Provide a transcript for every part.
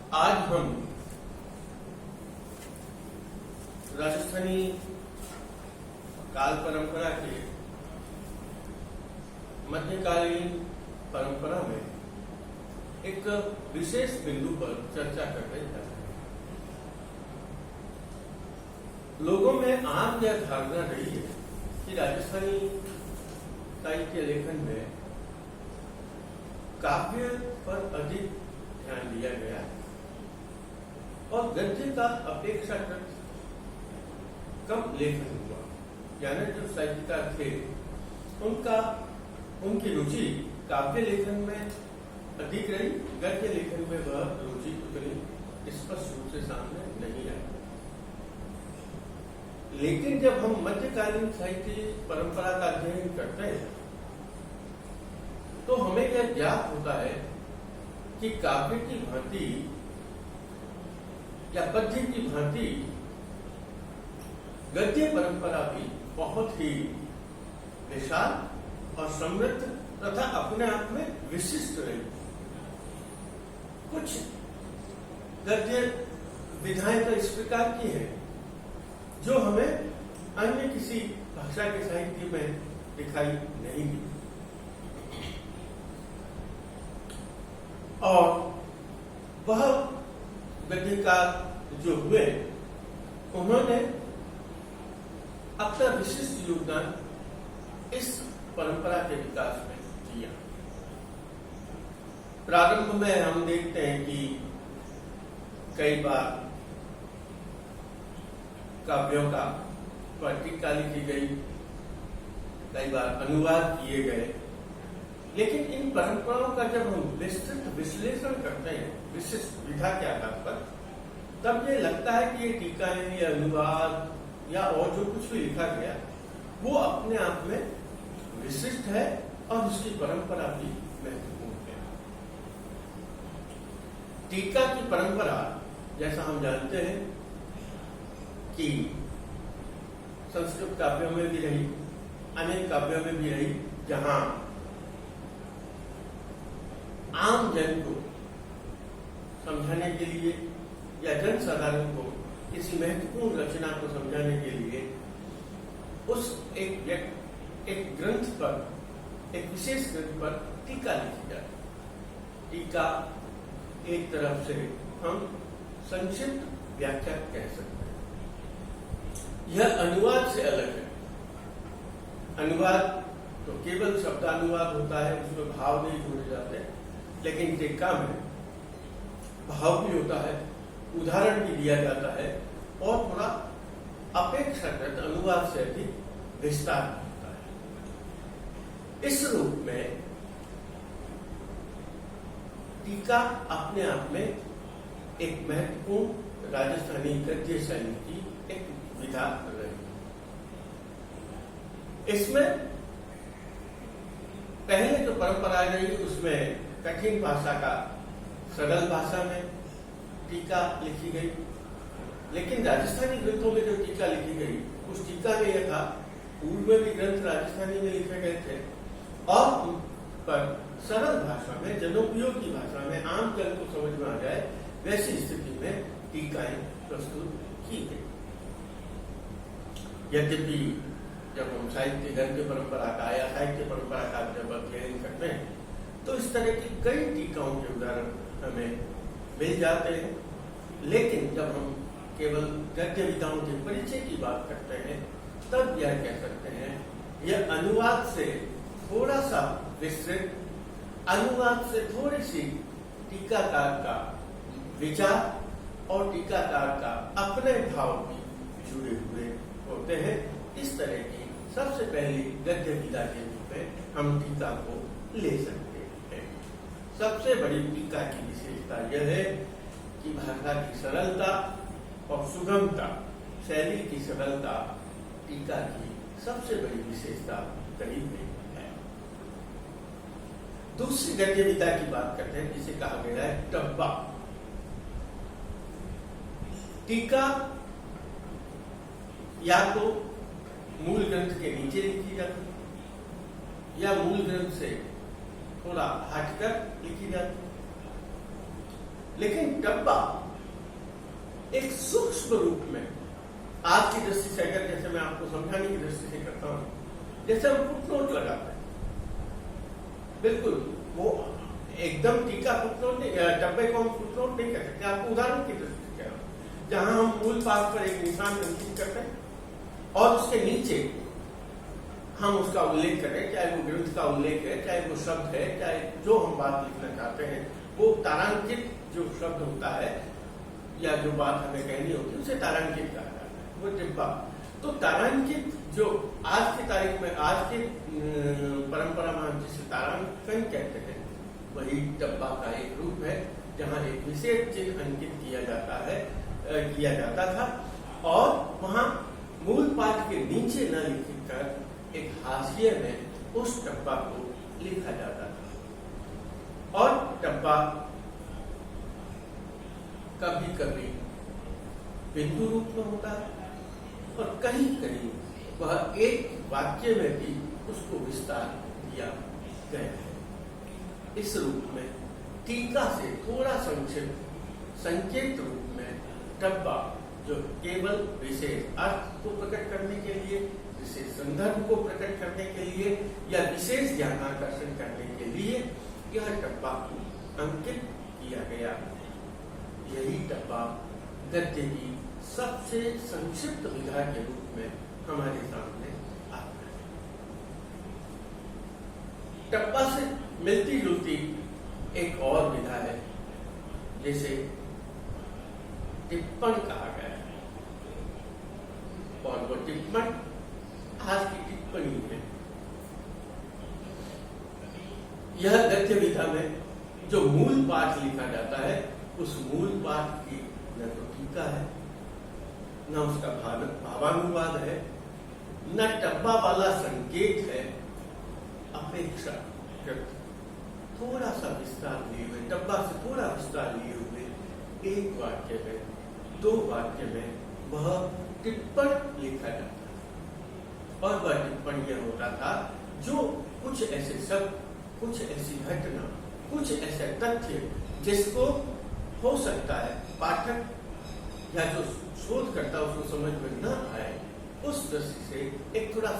आज हम राजस्थानी काल परंपरा के मध्यकालीन परंपरा में एक विशेष बिंदु पर चर्चा करने जा रहे हैं। लोगों में आम यह धारणा रही है कि राजस्थानी साहित्य लेखन में काव्य पर अधिक ध्यान दिया गया और गद्य का अपेक्षाकृत कम लेखन हुआ। यानी जो साहित्यकार थे उनकी रुचि काव्य लेखन में अधिक रही, गद्य लेखन में वह रुचि उतनी स्पष्ट रूप से सामने नहीं आई। लेकिन जब हम मध्यकालीन साहित्य परंपरा का अध्ययन करते हैं तो हमें यह ज्ञात होता है कि काव्य की भांति या पद्य की भांति गद्य परंपरा भी बहुत ही विशाल और समृद्ध तथा अपने आप में विशिष्ट रही। कुछ गद्य विधाएं तो इस प्रकार की है जो हमें अन्य किसी भाषा के साहित्य में दिखाई नहीं दी, और वह गद्यकार जो हुए उन्होंने अपना विशिष्ट योगदान इस परंपरा के विकास में दिया। प्रारंभ में हम देखते हैं कि कई बार काव्यों का टीका लिखी गई, कई बार अनुवाद किए गए, लेकिन इन परंपराओं का जब हम विस्तृत विश्लेषण करते हैं विशिष्ट विधा के आधार पर, तब ये लगता है कि ये टीका है या अनुवाद या और जो कुछ भी लिखा गया वो अपने आप में विशिष्ट है और उसकी परंपरा भी महत्वपूर्ण है। टीका की परंपरा, जैसा हम जानते हैं कि संस्कृत काव्यों में भी रही, अनेक काव्यों में भी रही, जहां आम जन को समझाने के लिए या जन साधारण को किसी महत्वपूर्ण रचना को समझाने के लिए उस एक ग्रंथ पर, एक विशेष ग्रंथ पर टीका लिखी जाती। टीका एक तरफ से हम संक्षिप्त व्याख्या कह सकते हैं। यह अनुवाद से अलग है। अनुवाद तो केवल शब्दानुवाद होता है, उसमें भाव नहीं जोड़े जाते, लेकिन टीका में भाव भी होता है, उदाहरण भी दिया जाता है और थोड़ा अपेक्षाकृत अनुवाद से अधिक विस्तार होता है। इस रूप में टीका अपने आप में एक महत्वपूर्ण राजस्थानी गद्य शैली की एक विधा रही। इसमें पहले जो परंपरा रही उसमें कठिन भाषा का सरल भाषा में टीका लिखी गई, लेकिन राजस्थानी ग्रंथों में जो टीका लिखी गई उस टीका में यह था, पूर्व में भी ग्रंथ राजस्थानी में लिखे गए थे और उन पर सरल भाषा में, जनोपयोगी भाषा में, आम जन को समझ में आ जाए वैसी स्थिति में टीकाएं प्रस्तुत की गई। यद्यपि जब हम साहित्य गद्य परंपरा का या साहित्य परंपरा का जब अध्ययन करते हैं तो इस तरह की कई टीकाओं के उदाहरण हमें मिल जाते हैं, लेकिन जब हम केवल गद्य विधाओं के परिचय की बात करते हैं तब यह कह सकते हैं यह अनुवाद से थोड़ा सा विस्तृत, अनुवाद से थोड़ी सी टीकाकार का विचार और टीकाकार का अपने भाव भी जुड़े हुए होते हैं। इस तरह की सबसे पहली गद्य विधा के रूप में हम टीका को ले सकते हैं। सबसे बड़ी टीका की विशेषता यह है कि भाषा की सरलता और सुगमता, शैली की सरलता टीका की सबसे बड़ी विशेषता कही गई है। दूसरी गद्य विधा की बात करते हैं जिसे कहा गया है टब्बा। टीका या तो मूल ग्रंथ के नीचे लिखी जाती या मूल ग्रंथ से थोड़ा हटकर लिखी जाती। लेकिन डब्बा एक सूक्ष्म रूप में, आज की दृष्टि से अगर जैसे मैं आपको समझाने की दृष्टि से करता हूं, जैसे हम फुटनोट लगाते हैं, बिल्कुल वो एकदम टीका फुटनोट नहीं, डब्बे को हम फुटनोट नहीं कर सकते। आपको उदाहरण की दृष्टि से कह रहा हूं, जहां हम मूल पाठ पर एक निशान अंकित करते हैं और उसके नीचे हम उसका उल्लेख करें, चाहे वो ग्रंथ का उल्लेख है, चाहे वो शब्द है, चाहे जो हम बात लिखना चाहते हैं, वो तारांकित जो शब्द होता है या जो बात हमें कहनी होती है उसे तारांकित कहा जाता है, वो डिब्बा। तो तारांकित जो आज की तारीख में, आज की परंपरा में हम जिसे तारांकन कहते हैं, वही डब्बा का एक रूप है, जहाँ एक विशेष चिन्ह अंकित किया जाता था और वहां मूल पाठ के नीचे न लिखकर एक हाशिए में उस डब्बा को लिखा जाता था। और डब्बा कभी कभी बिंदु रूप में होता है और कहीं कहीं वह एक वाक्य में भी उसको विस्तार दिया गया है। इस रूप में टीका से थोड़ा संक्षिप्त संकेत रूप में डब्बा, जो केवल विशेष अर्थ को प्रकट करने के लिए, विशेष संदर्भ को प्रकट करने के लिए या विशेष ध्यानाकर्षण करने के लिए यह डब्बा अंकित किया गया। यही डब्बा गद्य की सबसे संक्षिप्त विधा के रूप में हमारे सामने आता है। डब्बा से मिलती जुलती एक और विधा है, जिसे टिप्पण कहा गया है, और वो टिप्पण आज की टिप्पणी है। यह गद्य विधा में जो मूल पाठ लिखा जाता है, उस मूल पाठ की न तो टीका है, न उसका भावानुवाद है, न डब्बा वाला संकेत है, अपेक्षाकृत थोड़ा सा विस्तार लिए हुए, डब्बा से थोड़ा विस्तार लिए हुए एक वाक्य में, दो वाक्य में वह टिप्पण लिखा जाता है। और वह टिप्पण यह होता था जो कुछ ऐसे शब्द, कुछ ऐसी घटना, कुछ ऐसे तथ्य जिसको हो सकता है पाठक या जो शोध करता उसको समझ में न आए, उस दृष्टि से एक थोड़ा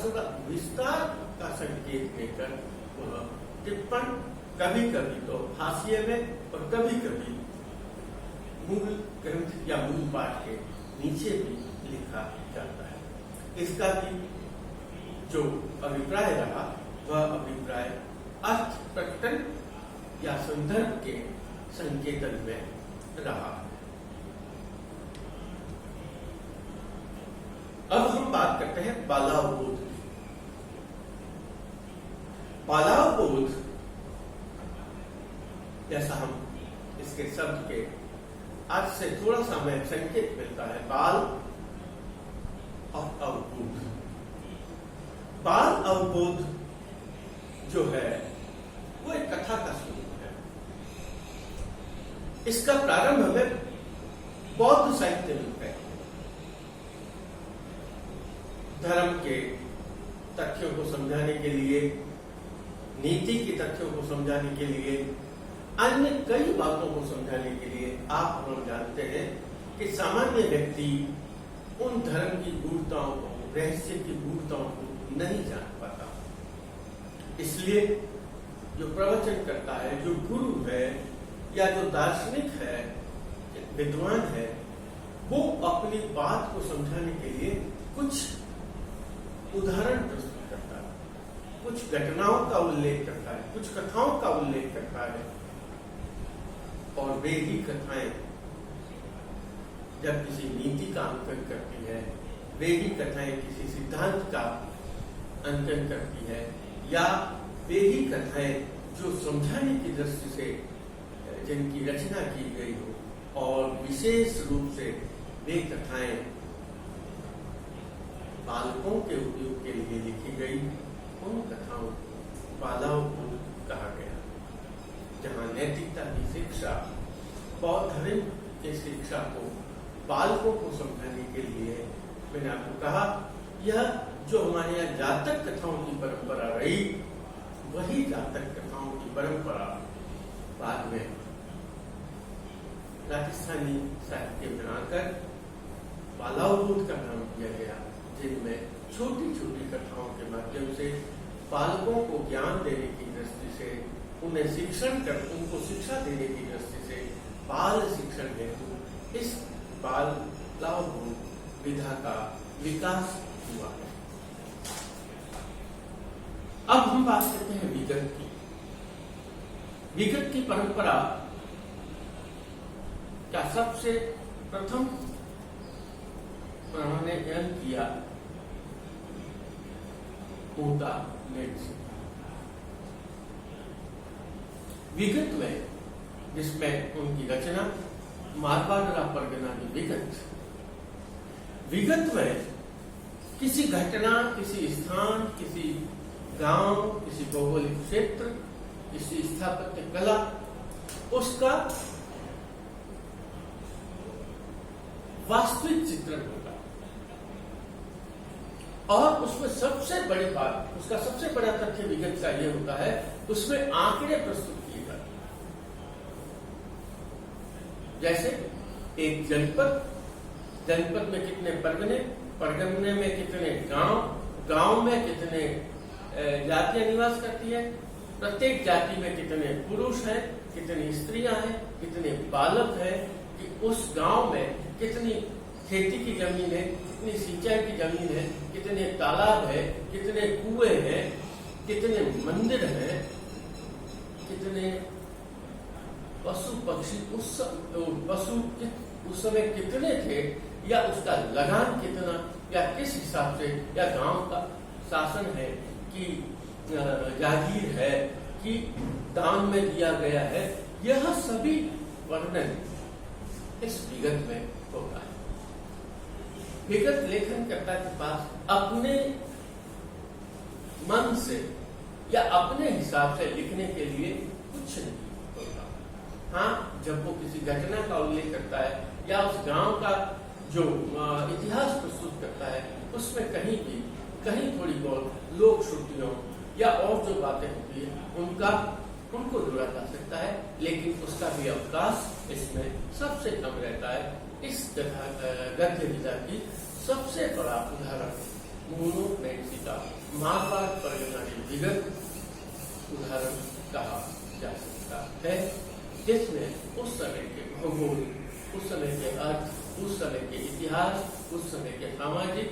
विस्तार का संकेत देकर वह टिप्पण कभी कभी तो हाशिए में और कभी कभी मूल ग्रंथ या मूल पाठ के नीचे भी लिखा जाता है। इसका भी जो अभिप्राय रहा, वह अभिप्राय अर्थ प्रकटन या संदर्भ के संकेतन में रहा। अब हम बात करते हैं बालावबोध की। बालावबोध, जैसा हम इसके शब्द के अर्थ से थोड़ा सा हमें संकेत मिलता है, बाल और अवबोध। बाल अवबोध जो है वो एक कथा का स्वरूप है। इसका प्रारंभ हमें बौद्ध साहित्य में है। धर्म के तथ्यों को समझाने के लिए, नीति के तथ्यों को समझाने के लिए, अन्य कई बातों को समझाने के लिए आप हम जानते हैं कि सामान्य व्यक्ति उन धर्म की गूढ़ताओं को, रहस्य की गूढ़ताओं को नहीं जान पाता। इसलिए जो प्रवचन करता है, जो गुरु है या जो दार्शनिक है, विद्वान है, वो अपनी बात को समझाने के लिए कुछ उदाहरण प्रस्तुत करता है, कुछ घटनाओं का उल्लेख करता है, कुछ कथाओं का उल्लेख करता है। और वे ही कथाएं जब किसी नीति का अंकन करती है, वे ही कथाएं किसी सिद्धांत का अंकन करती है, या वे ही कथाएं जो समझाने की दृष्टि से जिनकी रचना की गई हो, और विशेष रूप से वे कथाएं बालकों के उपयोग के लिए लिखी गई, उन कथाओं को बालावबोध कहा गया। जहाँ नैतिकता की शिक्षा, बौद्ध धर्म की शिक्षा को बालकों को समझाने के लिए, मैंने आपको कहा, यह जो हमारे यहाँ जातक कथाओं की परंपरा रही, वही जातक कथाओं की परंपरा बाद में राजस्थानी साहित्य में आकर बालावबोध का नाम दिया गया, जिनमें छोटी छोटी कथाओं के माध्यम से बालकों को ज्ञान देने की दृष्टि से, उन्हें उनको शिक्षा देने की दृष्टि से बाल शिक्षण हेतु इस बालावबोध विधा का विकास हुआ है। अब हम बात करते हैं विगत की। विगत की परंपरा का सबसे प्रथम उन्होंने जन्म किया होता से। विगत में, जिसमें उनकी रचना मारवाड़ परगना की विगत में किसी घटना, किसी स्थान, किसी गांव, किसी भौगोलिक क्षेत्र, किसी स्थापत्य कला, उसका वास्तविक चित्रण होगा और उसमें सबसे बड़ी बात, उसका सबसे बड़ा तथ्य विगत का यह होता है, उसमें आंकड़े प्रस्तुत किए जाते हैं। जैसे एक जनपद में कितने परगने में कितने गांव में कितने जातियां निवास करती है, प्रत्येक जाति में कितने पुरुष हैं, कितनी स्त्रियां हैं, कितने बालक हैं, कि उस गांव में कितनी खेती की जमीन है, कितनी सिंचाई की जमीन है, कितने तालाब है, कितने कुएं हैं, कितने मंदिर हैं, कितने पशु पक्षी उस समय कितने थे, या उसका लगान कितना, या किस हिसाब से, या गांव का शासन है कि जागीर है कि दान में दिया गया है, यह सभी वर्णन इस विगत में होता है। विगत लेखनकर्ता के पास अपने मन से या अपने हिसाब से लिखने के लिए कुछ नहीं होता। हाँ, जब वो किसी घटना का उल्लेख करता है या उस गांव का जो इतिहास प्रस्तुत करता है, उसमें कहीं थोड़ी बहुत लोक श्रुतियों या और जो बातें होती है उनको जोड़ा जा सकता है, लेकिन उसका भी अवकाश इसमें सबसे कम रहता है। इस गद्य विधा की सबसे बड़ा उदाहरण मोनोमेंसी का मारवाड़ परगना की विगत उदाहरण कहा जा सकता है, जिसमें उस समय के भूगोल, उस समय के अर्थ, उस समय के इतिहास, उस समय के सामाजिक,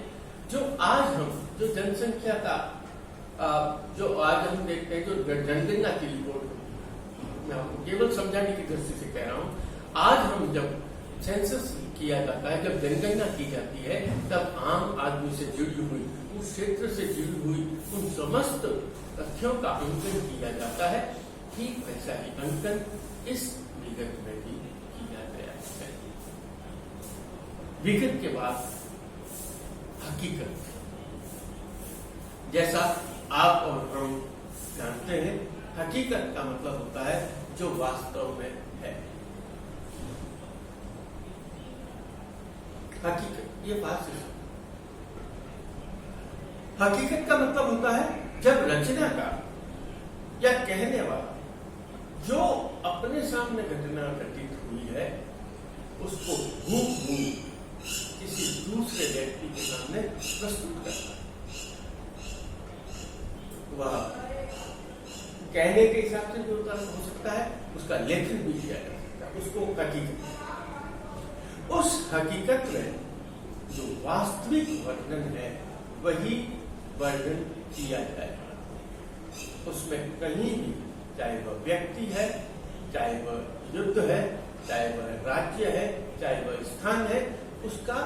जो जनसंख्या का जो आज हम देखते हैं, जो जनगणना की रिपोर्ट, मैं आपको केवल समझाने की दृष्टि से कह रहा हूँ, आज हम जब सेंसस किया जाता है, जब जनगणना की जाती है, तब आम आदमी से जुड़ी हुई, उस क्षेत्र से जुड़ी हुई उन समस्त तथ्यों का अंकन किया जाता है। ठीक वैसा ही अंकन इस विगत में भी किया गया है। विगत के बाद हकीकत, जैसा आप और हम जानते हैं, हकीकत का मतलब होता है जो वास्तव में है। हकीकत, ये बात से हकीकत का मतलब होता है जब रचना का या कहने वाला जो अपने सामने घटना घटित हुई है, उसको हूबहू किसी दूसरे व्यक्ति के सामने प्रस्तुत करता है। वह कहने के हिसाब से जो हो सकता है, उसका लेखन भी किया जा सकता है, उसको हकीकत। उस हकीकत में जो वास्तविक वर्णन है, वही वर्णन किया जाएगा। उसमें कहीं भी, चाहे वह व्यक्ति है, चाहे वह युद्ध है, चाहे वह राज्य है, चाहे वह स्थान है, उसका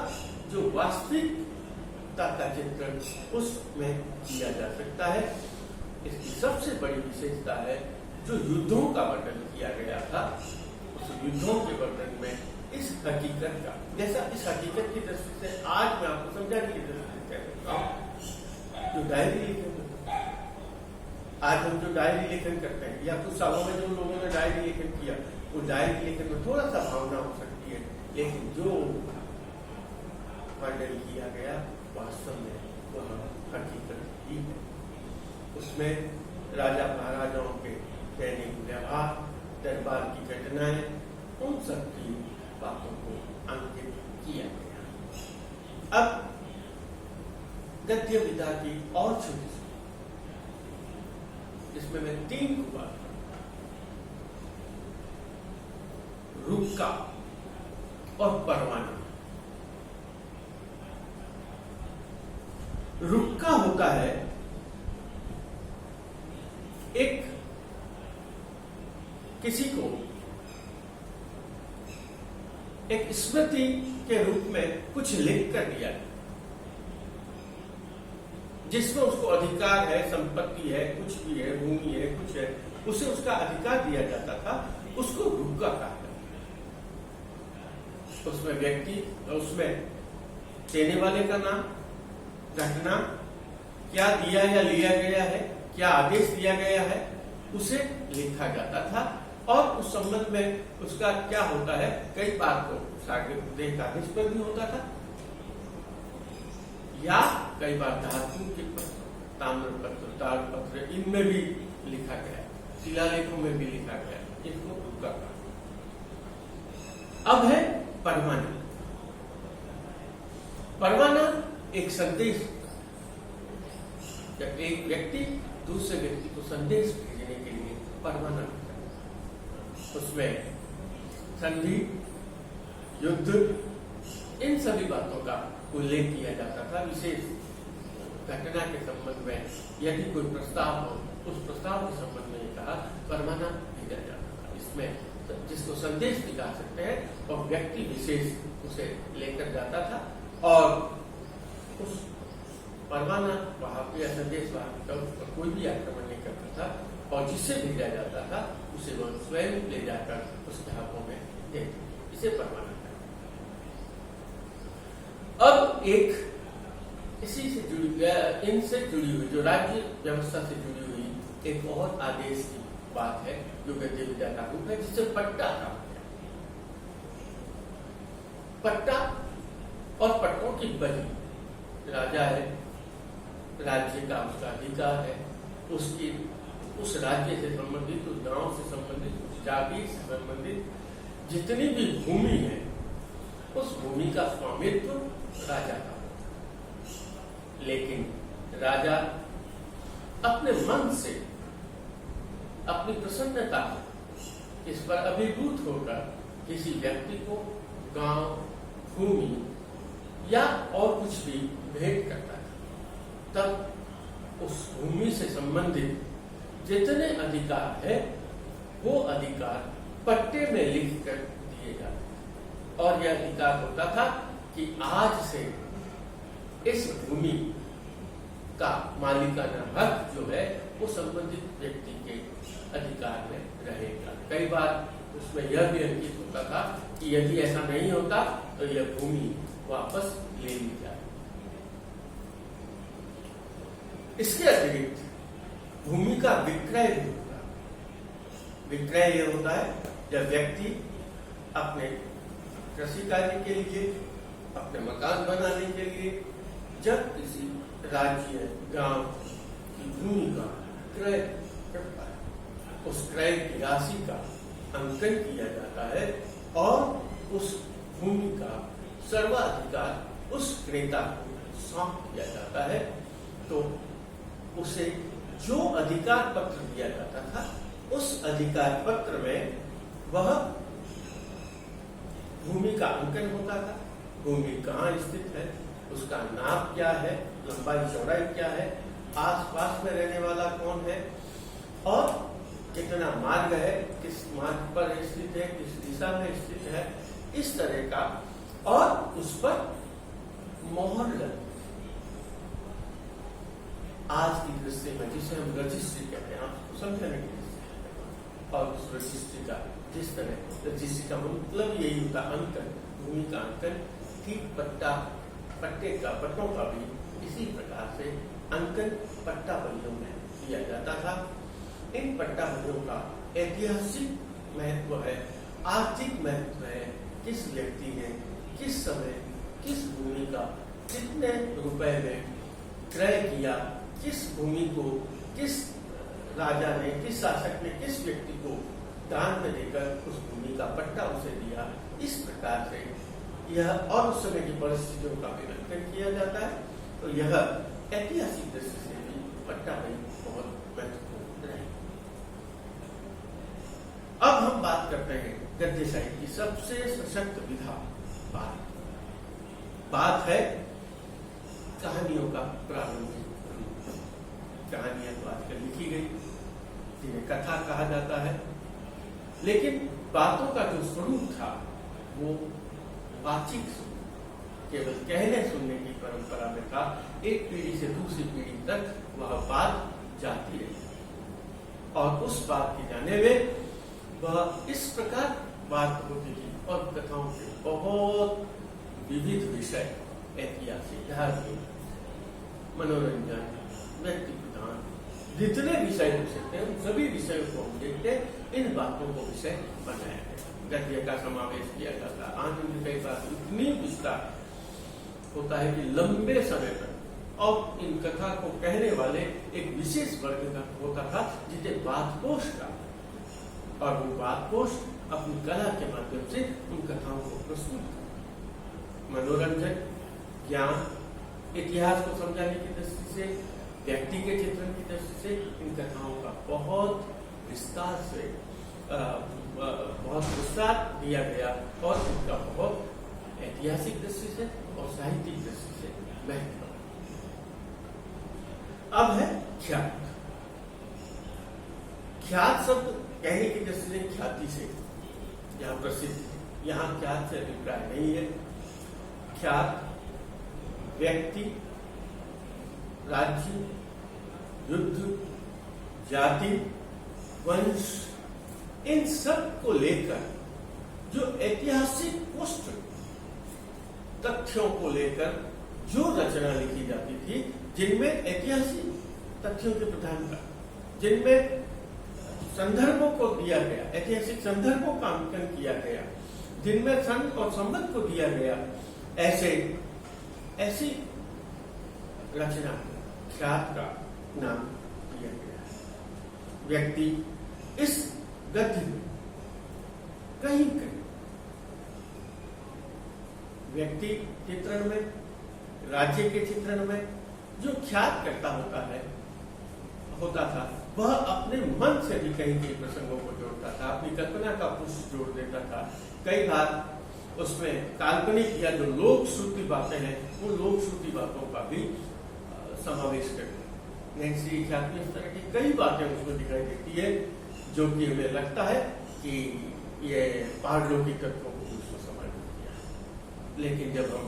जो वास्तविकता का चित्रण उसमें किया जा सकता है। इसकी सबसे बड़ी विशेषता है जो युद्धों का वर्णन किया गया था, उस युद्धों के वर्णन में इस हकीकत का, जैसा इस हकीकत की दृष्टि से आज मैं आपको समझाने की दृष्टि से कह सकता हूँ, जो डायरी लेखन, आज हम जो डायरी लेखन करते हैं, या कुछ सालों में जो लोगों ने डायरी लेखन किया, वो डायरी लेखन में थोड़ा सा भावना हो सकती है, लेकिन जो वर्णन किया गया वास्तव में वह हकीकत ही है। उसमें राजा महाराजाओं के दैनिक व्यवहार, दरबार की घटनाएं, उन सब की अब गद्य विधा की और छोटी सी, जिसमें मैं 3 को बात करूं, रुक्का और परवाना। रुक्का होता है एक किसी को एक स्मृति के रूप में कुछ लिख कर दिया, जिसमें उसको अधिकार है, संपत्ति है, कुछ भी है, भूमि है, कुछ है, उसे उसका अधिकार दिया जाता था, उसको रुक्का कहा जाता। उसमें व्यक्ति, उसमें देने वाले का नाम, घटना, क्या दिया या लिया गया है, क्या आदेश दिया गया है, उसे लिखा जाता था। और उस संबंध में उसका क्या होता है, कई बार तो साक्ष्य कागज पर भी होता था, या कई बार धातु के पत्र, ताम्र पत्र, ताल पत्र, इनमें भी लिखा गया, शिलालेखों में भी लिखा गया। इसको रुक्का कहा। अब है परवाना। परवाना एक संदेश, जब एक व्यक्ति दूसरे व्यक्ति को संदेश भेजने के लिए परवाना करता है, उसमें संधि, युद्ध, इन सभी बातों का उल्लेख किया जाता था। विशेष घटना के संबंध में यदि कोई प्रस्ताव हो, उस प्रस्ताव के संबंध में कहा परवाना भेजा जाता था। इसमें जिसको संदेश भी कह सकते हैं, और व्यक्ति विशेष उसे लेकर जाता था, और उस परवाना वाहक या संदेश वाहक का उस पर कोई भी आक्रमण नहीं करता था, और जिससे भेजा जाता था उसे वह स्वयं ले जाकर उसके हाथों में देते। इसे परवाना। अब एक इसी से जुड़ी, इनसे जुड़ी हुई, जो राज्य व्यवस्था से जुड़ी हुई एक और आदेश की बात है, जो गद्य विधा का रूप है, जिसे पट्टा कहा गया। पट्टा और पट्टों की बदली, राजा है, राज्य का उसका अधिकार है, उसकी उस राज्य से संबंधित, उस गांव से संबंधित, उस जाति से संबंधित जितनी भी भूमि है, उस भूमि का स्वामित्व राजा का होता। लेकिन राजा अपने मन से, अपनी प्रसन्नता इस पर अभिभूत होकर किसी व्यक्ति को गांव, भूमि या और कुछ भी भेंट करता है, तब उस भूमि से संबंधित जितने अधिकार है, वो अधिकार पट्टे में लिख कर दिए जाते। और यह अधिकार होता था कि आज से इस भूमि का मालिकाना हक जो है, वो संबंधित व्यक्ति के अधिकार में रहेगा। कई बार उसमें यह भी अंकित होता था कि यदि ऐसा नहीं होता तो यह भूमि वापस ले ली जाए। इसके अतिरिक्त भूमि का विक्रय भी होता है। विक्रय यह होता है जब व्यक्ति अपने कृषि कार्य के लिए, अपने मकान बनाने के लिए, जब किसी राज्य, गांव की भूमि का क्रय करता है, उस क्रय की राशि का अंकन किया जाता है, और उस भूमि का सर्वाधिकार उस क्रेता को सौंप दिया जाता है। तो उसे जो अधिकार पत्र दिया जाता था, उस अधिकार पत्र में वह भूमि का अंकन होता था। भूमि कहाँ स्थित है, उसका नाप क्या है, लंबाई चौड़ाई क्या है, आसपास में रहने वाला कौन है, और कितना मार्ग है, किस मार्ग पर स्थित है, किस दिशा में स्थित है, इस तरह का, और उस पर मोहर लग, आज की दृष्टि में जिसे हम रजिस्ट्री कहते हैं, आपको समझाने के लिए, और उस रजिस्ट्री का जिस तरह रजिस्ट्री का मतलब यही होता अंकन, भूमि का अंकन, ठीक पट्टे का, पट्टों का भी इसी प्रकार से अंकन पट्टा बलियों में किया जाता था। इन पट्टा बलियों का ऐतिहासिक महत्व है, आर्थिक महत्व है। किस व्यक्ति ने किस समय किस भूमि का कितने रुपए में क्रय किया, किस भूमि को किस राजा ने, किस शासक ने किस व्यक्ति को दान में देकर उस भूमि का पट्टा उसे दिया, इस प्रकार से यह और उस समय की परिस्थितियों का भी अध्ययन किया जाता है। तो यह ऐतिहासिक दृष्टि से भी पट्टाबई बहुत महत्वपूर्ण रही। अब हम बात करते हैं गद्य साहित्य की सबसे सशक्त विधा बात है कहानियों का प्रारंभिक रूप। कहानियां तो आजकल लिखी गई, जिन्हें कथा कहा जाता है, लेकिन बातों का जो स्वरूप था वो वाचिक, केवल कहने सुनने की परंपरा में था। एक पीढ़ी से दूसरी पीढ़ी तक वह बात जाती रही और उस बात के जाने में वह इस प्रकार बात होती थी। और कथाओं के बहुत विविध विषय, ऐतिहासिक, धार्मिक, मनोरंजन, व्यक्ति प्रधान, जितने विषय हो सकते हैं उन सभी विषयों को हम देखते हैं। इन बातों को विषय बनाया गया, गद्य का समावेश किया जाता है। आनंद कई बार इतनी विस्तार होता है कि लंबे समय तक, और इन कथा को कहने वाले एक विशेष वर्ग का होता था जिसे बातपोष का, और वो बातपोष अपनी कला के माध्यम से उन कथाओं को प्रस्तुत करता। मनोरंजन, ज्ञान, इतिहास को समझाने की दृष्टि से, व्यक्ति के चित्रण की दृष्टि से इन कथाओं का बहुत विस्तार से बहुत विस्तार दिया गया और इनका बहुत ऐतिहासिक दृष्टि से और साहित्यिक दृष्टि से महत्व। अब है ख्यात। ख्यात शब्द कहने की दृष्टि से ख्याति से यहाँ प्रसिद्ध, यहाँ ख्यात से अभिप्राय नहीं है। ख्यात व्यक्ति, राज्य, युद्ध, जाति, वंश, इन सब को लेकर जो ऐतिहासिक पुष्ट तथ्यों को लेकर जो रचना लिखी जाती थी, जिनमें ऐतिहासिक तथ्यों की प्रधानता, जिनमें संदर्भों को दिया गया, ऐतिहासिक संदर्भों का अंकन किया गया, जिनमें सन और संवत को दिया गया, ऐसी रचना ख्यात का नाम दिया गया है। व्यक्ति इस गद्य में कहीं कहीं व्यक्ति चित्रण में, राज्य के चित्रण में जो ख्यात करता होता था, वह अपने मन से भी कहीं कहीं प्रसंगों को जोड़ता था, अपनी कल्पना का पुष्प जोड़ देता था। कई बार उसमें काल्पनिक या जो लोक श्रुति बातें हैं, उन लोक श्रुति बातों का भी समावेश करते हैं। श्री ख्यात में इस तरह की कई बातें उसमें दिखाई देती है जो कि हमें लगता है कि ये पारलौकिक तत्वों को उसमें समाहित किया। लेकिन जब हम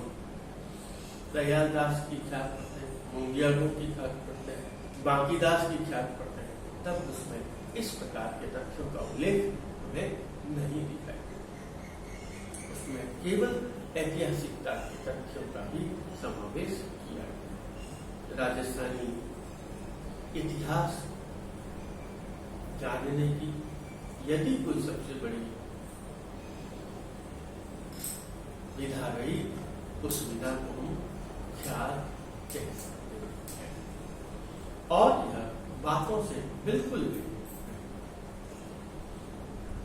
दयाल दास की ख्यात पढ़ते हैं, मुंगियालों की ख्यात पढ़ते हैं, बांकीदास की ख्यात पढ़ते हैं, तब उसमें इस प्रकार के तथ्यों का उल्लेख हमें नहीं दिखाई देता। उसमें केवल ऐतिहासिकता के तथ्यों का भी समावेश किया गया। राजस्थानी इतिहास जानने की यदि कोई सबसे बड़ी विधा रही, उस विधा को हम ख्यात कह सकते हैं। और यह बातों से बिल्कुल भी।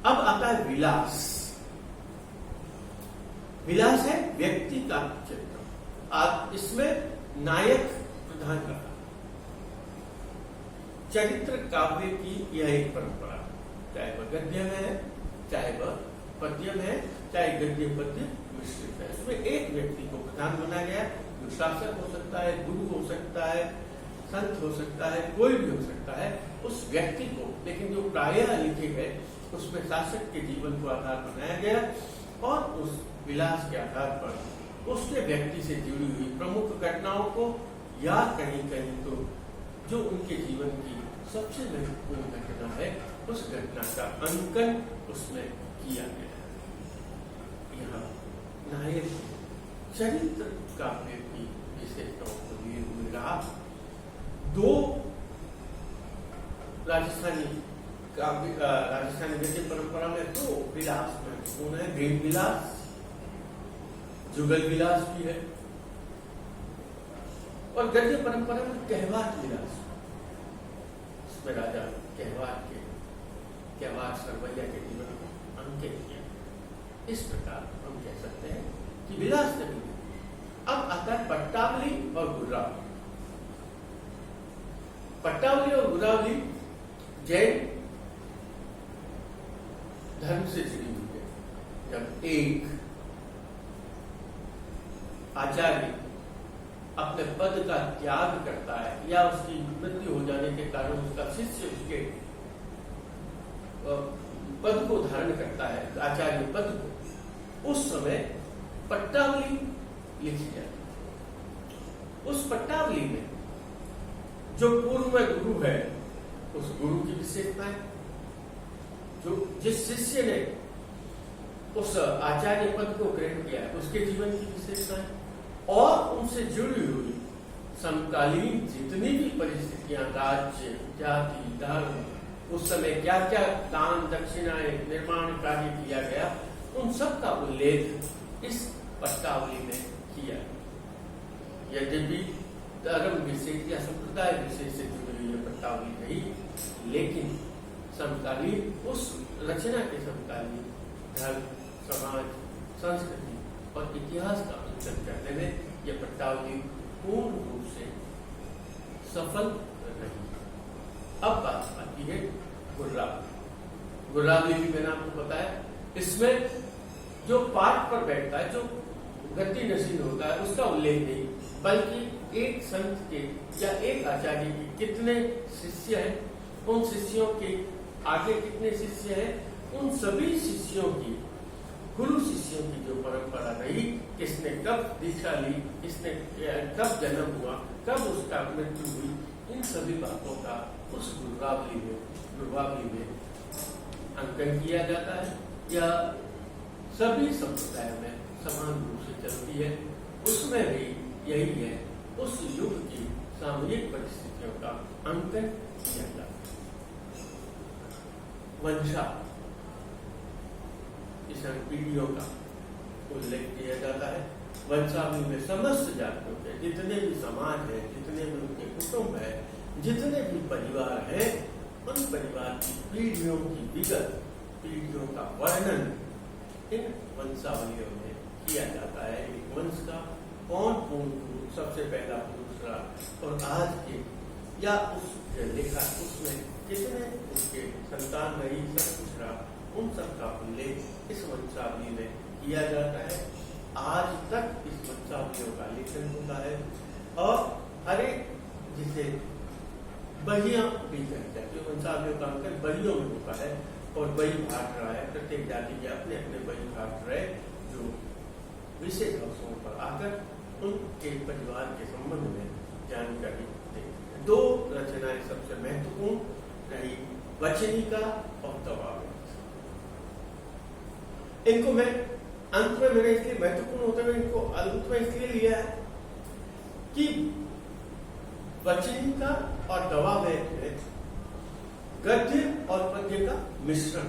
अब आता है विलास। विलास है व्यक्ति का चित्र। आज इसमें नायक प्रधान का चरित्र काव्य की यह एक परंपरा, चाहे वह गद्य में है, चाहे वह पद्य में है, चाहे गद्य पद्य मिश्रित है। इसमें एक व्यक्ति को प्रधान बनाया गया, जो शासक हो सकता है, गुरु हो सकता है, संत हो सकता है, कोई भी हो सकता है। उस व्यक्ति को, लेकिन जो प्रायः लिखे गए उसमें शासक के जीवन को आधार बनाया गया और उस विलास के आधार पर उसके व्यक्ति से जुड़ी हुई प्रमुख घटनाओं को या कहीं कहीं तो जो उनके जीवन की सबसे महत्वपूर्ण घटना है, उस घटना का अंकन उसमें किया गया है। यहाँ नायक चरित्र काव्य की विशेषताओं को लिए हुए रहा। दो राजस्थानी गद्य परंपरा में दो विलास महत्वपूर्ण है। वेद विलास, जुगल विलास भी है, और गद्य परंपरा में कहवाट विलास। इसमें राजा कहवाट सरवैया के जीवन को अंकित किया। इस प्रकार हम कह सकते हैं कि विलास नहीं है। अब आता है पट्टावली और गुर्रावली। पट्टावली और गुर्रावली जैन धर्म से जुड़ी हुई है। जब एक आचार्य अपने पद का त्याग करता है या उसकी मृत्यु हो जाने के कारण उसका शिष्य उसके पद को धारण करता है, आचार्य पद को, उस समय पट्टावली लिखी जाती है। उस पट्टावली में जो पूर्व में गुरु है उस गुरु की विशेषताएं, जो जिस शिष्य ने उस आचार्य पद को ग्रहण किया है उसके जीवन की विशेषताएं और उनसे जुड़ी हुई समकालीन जितनी भी परिस्थितियां, राज्य, जाति, धर्म, उस समय क्या क्या दान दक्षिणाएं निर्माण कार्य किया गया, उन सब का उल्लेख इस पट्टावली में किया। यद्यपि धर्म विशेष या संप्रदाय विशेष से जुड़ी हुई पट्टावली नहीं, लेकिन समकालीन उस रचना के समकालीन धर्म, समाज, संस्कृति और इतिहास का अंकन करने में यह पट्टावली पूर्ण रूप से सफल रही। अब बात आती है गुर्रावली। गुर्रावली भी मैंने आपको बताया, इसमें जो पाठ पर बैठता है, जो गद्दी नशीन होता है, उसका उल्लेख नहीं, बल्कि एक संत के या एक आचार्य के कितने शिष्य हैं, उन शिष्यों के आगे कितने शिष्य हैं, उन सभी शिष्यों की, गुरु शिष्यों की जो परंपरा रही, किसने कब दीक्षा ली, किसने कब जन्म हुआ, कब उसका मृत्यु हुई, इन सभी बातों का उस गुर्रावली में अंकन किया जाता है। यह सभी संप्रदायों में समान रूप से चलती है। उसमें भी यही है, उस युग की सामूहिक परिस्थितियों का अंकन किया जाता है। वंशा इस पीढ़ियों का उल्लेख किया जाता है। वंशावली में समस्त जातियों के जितने भी समाज है, जितने भी उनके कुटुंब है, जितने भी परिवार हैं, उन परिवार की पीढ़ियों की विगत, पीढ़ियों का वर्णन इन वंशावलियों में किया जाता है। एक वंश का कौन पुरुष सबसे पहला पुरुष रहा और आज के या उस लेखा उसमें कितने उनके संतान रही, सब कुछ रहा, उन सब का उल्लेख इस वंशावली में किया जाता है। आज तक इस वंशावलियों का लेखन होता है और हर एक जिसे बहियां भी कहते हैं, जो वंशावलियों का अंकन बहियों में होता है और बही भाट रहा है। प्रत्येक जाति के अपने अपने बही भाट रहे, जो विशेष अवसरों पर आकर उनके परिवार के संबंध में जानकारी देते हैं। दो रचनाएं सबसे महत्वपूर्ण रही, वचनिका और दवावेद। इनको मैं अंत में मैंने इसलिए महत्वपूर्ण होते हुए इनको अंत में इसलिए लिया है कि वचनिका और दवावेद में गद्य और पद्य का मिश्रण।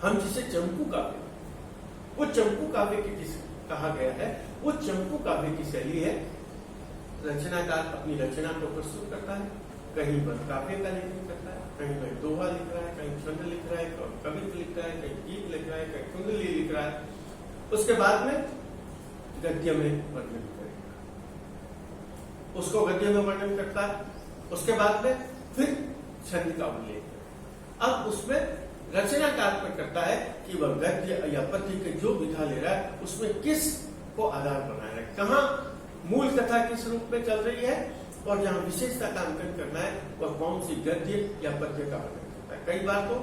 हम जिसे चंपू काव्य, वो चंपू काव्य की कहा गया है, वो चंपू काव्य की शैली है। रचनाकार अपनी रचना को प्रस्तुत करता है, कहीं वह काव्य का लेखन करता है, कहीं वह दोहा लिख रहा है, कहीं छंद लिख रहा है, कवित्व लिख रहा है, कहीं गीत लिख रहा है, कहीं कुंडली लिख रहा है। उसके बाद में गद्य में वर्णन करेगा, उसको गद्य में वर्णन करता है। उसके बाद में फिर छंद का उल्लेख। अब उसमें रचनाकार पर करता है कि वह गद्य या पद्य के जो विधा ले रहा है उसमें किस को आधार बनाया है, कहाँ मूल कथा किस रूप में चल रही है और जहां विशेषता का अंकन करना है वह कौन सी गद्य या पद्य का वर्णन करता है। कई बार तो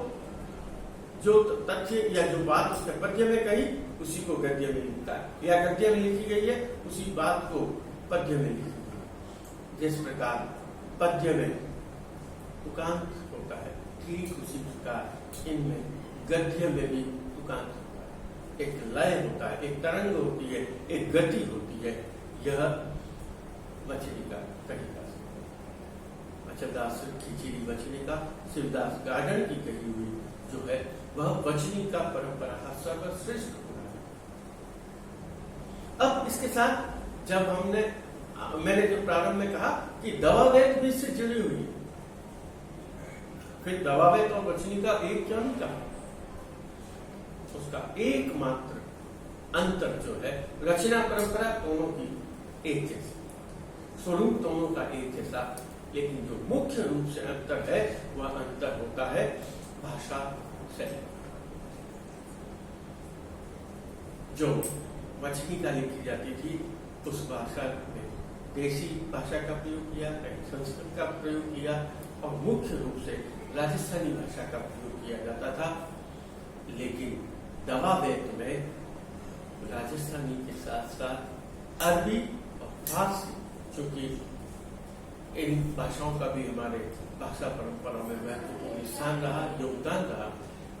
जो तथ्य या जो बात उसने पद्य में कही उसी को गद्य में लिखता है, या गद्य में लिखी गई है उसी बात को पद्य में लिखी गई। जिस प्रकार पद्य में तुकांत होता है, ठीक उसी प्रकार इनमें गद्य में भी तुकांत होता है। एक लय होता है, एक तरंग होती है, एक गति होती है। यह वचनिका कही जा सकती है। अचलदास खिचड़ी वचनिका शिवदास गार्डन की कही हुई जो है वह वचनिका परंपरा का सर्वश्रेष्ठ गुण है। अब इसके साथ जब मैंने जो प्रारंभ में कहा कि दवावेद भी इससे जुड़ी हुई है, फिर दवावेद और वचनिका एक क्यों नहीं कहा? उसका एकमात्र अंतर जो है, रचना परंपरा दोनों की एक जैसी, स्वरूप दोनों का एक जैसा, लेकिन जो मुख्य रूप से अंतर है वह अंतर होता है भाषा शैली। जो वचनिका लिखी जाती थी उस भाषा में देसी भाषा का प्रयोग किया, कहीं संस्कृत का प्रयोग किया, और मुख्य रूप से राजस्थानी भाषा का प्रयोग किया जाता था। लेकिन दवा वेद में राजस्थानी के साथ साथ अरबी और फारसी, चूंकि इन भाषाओं का भी हमारे भाषा परंपरा में महत्वपूर्ण स्थान रहा, योगदान रहा,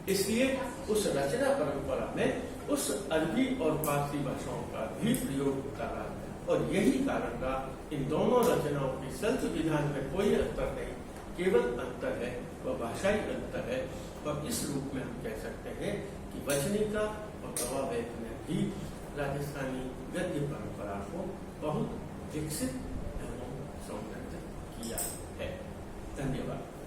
इसलिए उस रचना परंपरा में उस अरबी और फारसी भाषाओं का भी प्रयोग होता रहा। और यही कारण रहा, इन दोनों रचनाओं के संत विधान में कोई अंतर नहीं, केवल अंतर है वह भाषाई अंतर है। और इस रूप में हम कह सकते हैं कि वचनिका और दवा वेद ने भी राजस्थानी गद्य परंपरा को बहुत विकसित एवं समृद्ध किया है। धन्यवाद।